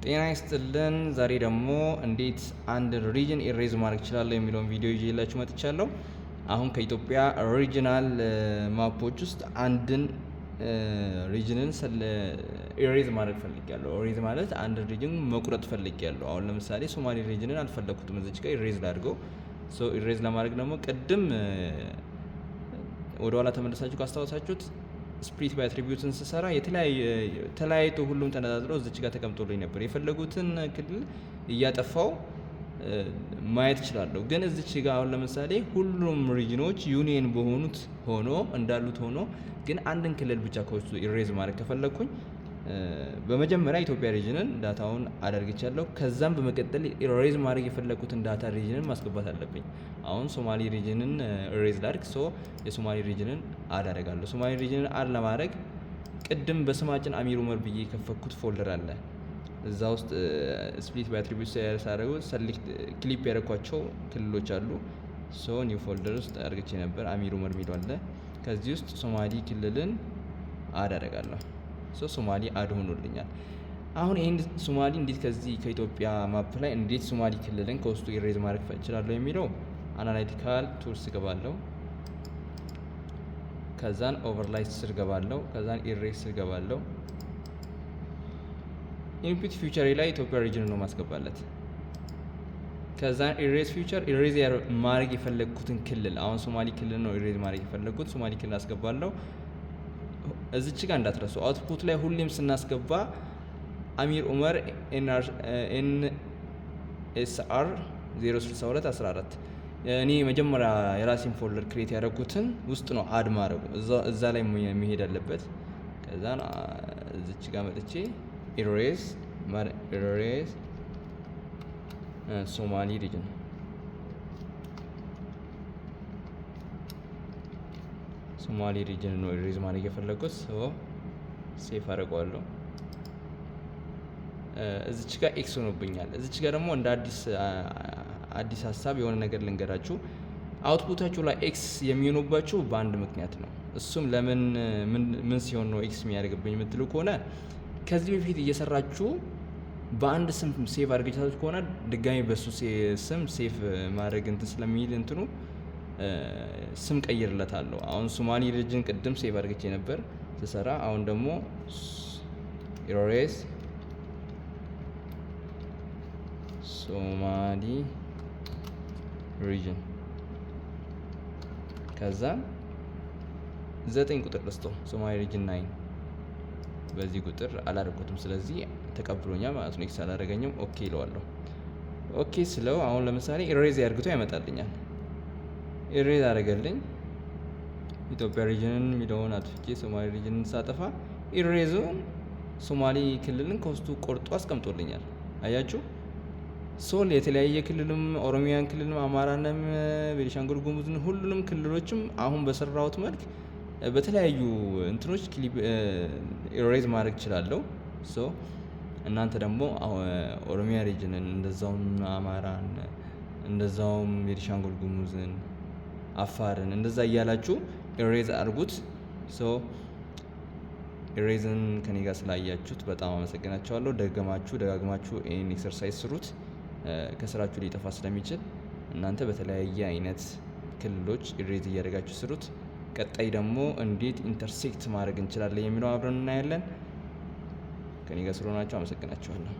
ጤና ይስጥልን። ዛሬ ደግሞ እንዴት አንድ ሪጅን ኢሬዝ ማድረግ እችላለሁ የሚለውን ቪዲዮ ይዤላችሁ መጥቻለሁ። አሁን ከኢትዮጵያ ኦሪጂናል ማፖች ውስጥ አንድን ሪጅንን ኢሬዝ ማድረግ ፈልጊያለሁ። ኢሬዝ ማለት አንድ ሪጅን መቁረጥ ፈልጊያለሁ። አሁን ለምሳሌ ሶማሌ ሪጅንን አልፈለኩትም፣ እዚች ጋር ኢሬዝ ላድርገው። ኢሬዝ ለማድረግ ደግሞ ቅድም ወደ ኋላ ተመለሳችሁ ካስታወሳችሁት ስፕሊት ባይ አትሪቢዩትን ስሰራ ተለያይቶ ሁሉም ተነጣጥሎ እዚች ጋር ተቀምጦልኝ ነበር። የፈለጉትን ክልል እያጠፋው ማየት እችላለሁ። ግን እዚች ጋር አሁን ለምሳሌ ሁሉም ሪጅኖች ዩኒየን በሆኑት እንዳሉት ሆኖ ግን አንድን ክልል ብቻ ከውስጡ ኢሬዝ ማድረግ ከፈለኩኝ በመጀመሪያ ኢትዮጵያ ሪጅንን ዳታውን አደርግቻለሁ። ከዛም በመቀጠል ኢሬዝ ማድረግ የፈለኩትን ዳታ ሪጅንን ማስገባት አለብኝ። አሁን ሶማሊ ሪጅንን ኢሬዝ ላድርግ። የሶማሊ ሪጅንን አደርጋለሁ። ሶማሊ ሪጅንን ለማድረግ ቅድም በስማችን አሚር ኡመር ብዬ የከፈኩት ፎልደር አለ። እዛ ውስጥ ስፕሊት ባይ አትሪቢዩት ሳደርገው ሰሌክት ክሊፕ ያደረኳቸው ክልሎች አሉ። ኒው ፎልደር ውስጥ አድርግቼ ነበር። አሚር ኡመር የሚለው አለ። ከዚህ ውስጥ ሶማሊ ክልልን አደርጋለሁ። ሶማሊ አድ ሆኖልኛል። አሁን ይህን ሶማሊ እንዴት ከዚህ ከኢትዮጵያ ማፕ ላይ እንዴት ሶማሊ ክልልን ከውስጡ ኢሬዝ ማድረግ እችላለሁ የሚለው አናላይቲካል ቱልስ ገባለሁ። ከዛን ኦቨርላይ ስር ገባለሁ። ከዛን ኢሬዝ ስር ገባለሁ። ኢንፑት ፊውቸር ላይ ኢትዮጵያ ሪጅን ነው ማስገባለት። ከዛን ኢሬዝ ፊውቸር ኢሬዝ ማድረግ የፈለግኩትን ክልል አሁን ሶማሊ ክልል ነው ኢሬዝ ማድረግ የፈለግኩት ሶማሊ ክልል አስገባለሁ። እዚች ጋር እንዳትረሱ አውትፑት ላይ ሁሌም ስናስገባ አሚር ኡመር ኤንኤስአር 06214 እኔ መጀመሪያ የራሴን ፎልደር ክሬት ያደረኩትን ውስጥ ነው አድ ማድረጉ እዛ ላይ መሄድ አለበት። ከዛ እዚች ጋር መጥቼ ኢሬዝ ሶማሊ ሪጅን ሶማሊ ሪጅን ነው ኢሬዝ ማድረግ የፈለኩት። ሴፍ አደርገዋለሁ። እዚች ጋር ኤክስ ሆኖብኛል። እዚች ጋር ደግሞ እንደ አዲስ ሀሳብ የሆነ ነገር ልንገራችሁ። አውትፑታችሁ ላይ ኤክስ የሚሆኑባችሁ በአንድ ምክንያት ነው። እሱም ለምን ምን ሲሆን ነው ኤክስ የሚያደርግብኝ የምትሉ ከሆነ ከዚህ በፊት እየሰራችሁ በአንድ ስም ሴቭ አድርጋችሁ ከሆነ ድጋሚ በሱ ስም ሴቭ ማድረግ ስለሚል ስም ቀይርለታለሁ። አሁን ሶማሊ ሪጅን ቅድም ሴቭ አድርጌ ነበር ስሰራ። አሁን ደግሞ ኢሬዝ ሶማሊ ሪጅን ከዛ 9 ቁጥር ልስጠው። ሶማሊ ሪጅን 9 በዚህ ቁጥር አላደረኩትም። ስለዚህ ተቀብሎኛል ማለት ነው። ኤክስ አላደረገኝም። ኦኬ ይለዋለሁ። ኦኬ ስለው አሁን ለምሳሌ ኢሬዝ ያርግቶ ያመጣልኛል። ኢሬዝ አደረገልኝ። ኢትዮጵያ ሪጅንን የሚለውን አጥፍቼ ሶማሊ ሪጅንን ሳጠፋ ኢሬዙን ሶማሊ ክልልን ከውስጡ ቆርጦ አስቀምጦልኛል። አያችሁ? የተለያየ ክልልም ኦሮሚያን ክልልም አማራንም ቤኒሻንጉል ጉሙዝን ሁሉንም ክልሎችም አሁን በሰራሁት መልክ በተለያዩ እንትኖች ኢሬዝ ማድረግ እችላለሁ። እናንተ ደግሞ ኦሮሚያ ሪጅንን እንደዛውም አማራን እንደዛውም ቤኒሻንጉል ጉሙዝን አፋርን እንደዛ እያላችሁ ኢሬዝ አድርጉት። ኢሬዝን ከኔ ጋር ስላያችሁት በጣም አመሰግናችኋለሁ። ደጋግማችሁ ይህን ኤክሰርሳይዝ ስሩት። ከስራችሁ ሊጠፋ ስለሚችል እናንተ በተለያየ አይነት ክልሎች ኢሬዝ እያደረጋችሁ ስሩት። ቀጣይ ደግሞ እንዴት ኢንተርሴክት ማድረግ እንችላለን የሚለው አብረን እናያለን። ከኔ ጋር ስለሆናችሁ አመሰግናችኋለሁ።